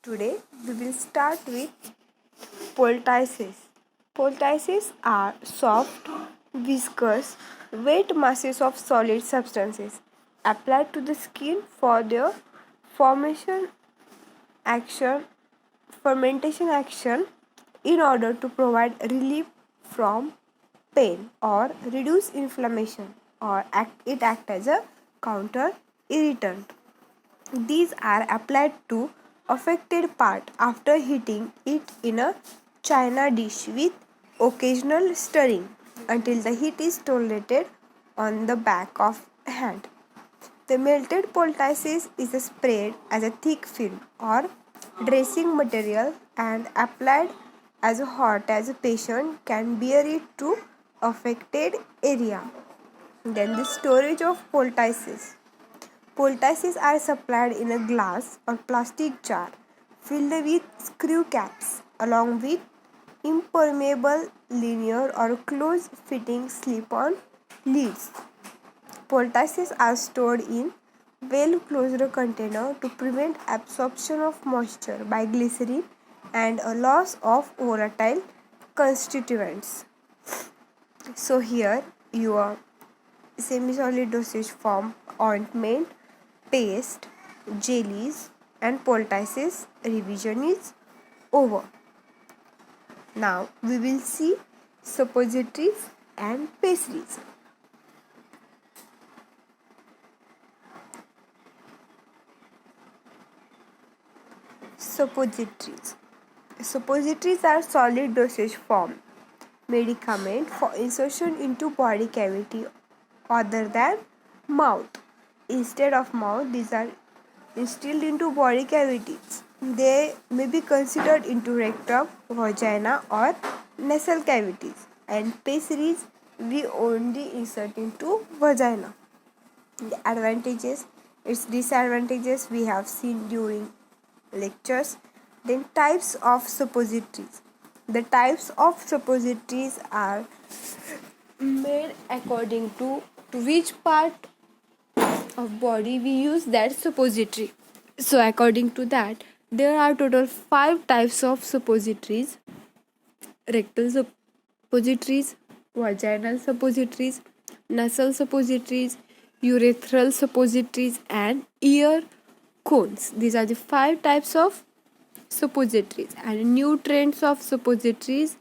Today we will start with poultices. Poultices are soft, viscous, wet masses of solid substances applied to the skin for their formation action, fermentation action in order to provide relief from pain or reduce inflammation or it act as a counter irritant. These are applied to affected part after heating it in a china dish with occasional stirring until the heat is tolerated on the back of hand. The melted poultice is sprayed as a thick film or dressing material and applied as hot as a patient can bear it to affected area. Then the storage of poultices. Poultices are supplied in a glass or plastic jar filled with screw caps along with impermeable linear or close fitting slip on lids. Poultices are stored in well closed container to prevent absorption of moisture by glycerin and a loss of volatile constituents. So here your semi-solid dosage form ointment, paste, jellies and poultices revision is over. Now we will see suppositories and pastries. Suppositories. Suppositories are solid dosage form medicament for insertion into body cavity other than mouth. Instead of mouth, these are instilled into body cavities. They may be considered into rectum, vagina or nasal cavities, and pessaries we only insert into vagina. The advantages, its disadvantages we have seen during lectures. Then types of suppositories. The types of suppositories are made according to which part of body we use that suppository. So according to that, there are total 5 types of suppositories: rectal suppositories, vaginal suppositories, nasal suppositories, urethral suppositories, and ear cones. These are the 5 types of suppositories. And new trends of suppositories: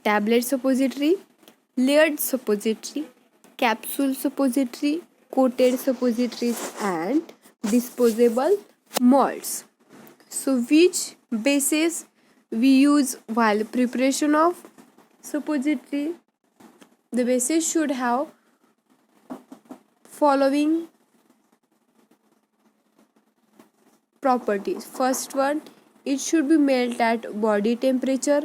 tablet suppository, layered suppository, capsule suppository, coated suppositories, and disposable molds. So which bases we use while preparation of suppository? The bases should have following properties. First one, it should be melt at body temperature.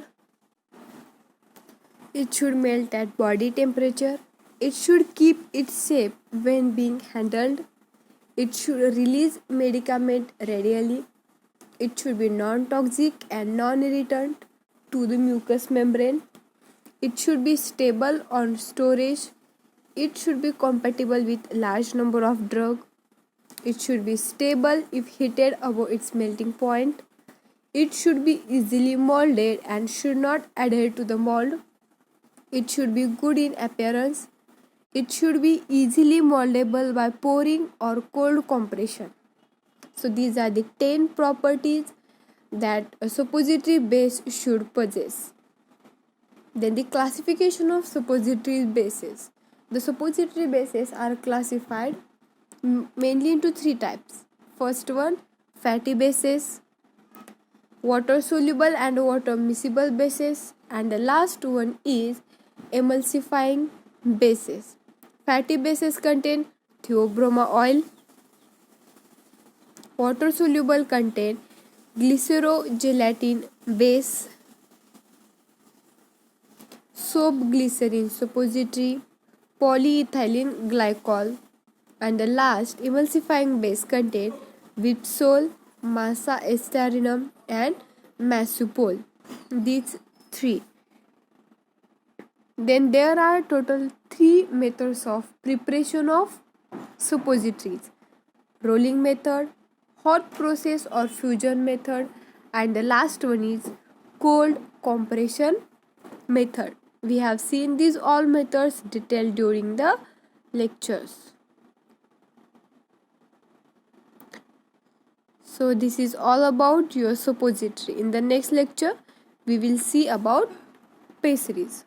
It should melt at body temperature. It should keep its shape when being handled. It should release medicament readily. It should be non-toxic and non-irritant to the mucous membrane. It should be stable on storage. It should be compatible with large number of drug. It should be stable if heated above its melting point. It should be easily molded and should not adhere to the mold. It should be good in appearance. It should be easily moldable by pouring or cold compression. So these are the 10 properties that a suppository base should possess. Then the classification of suppository bases. The suppository bases are classified mainly into 3 types. First one, fatty bases, water soluble and water miscible bases, and the last one is emulsifying bases. Fatty bases contain theobroma oil. Water soluble contain glycerogelatin base, soap glycerin suppository, polyethylene glycol, and the last emulsifying base contain vitsol, massa astarinum, and masupol. These 3. Then there are total 3 methods of preparation of suppositories: rolling method, hot process or fusion method, and the last one is cold compression method. We have seen these all methods detailed during the lectures. So this is all about your suppository. In the next lecture we will see about pessaries.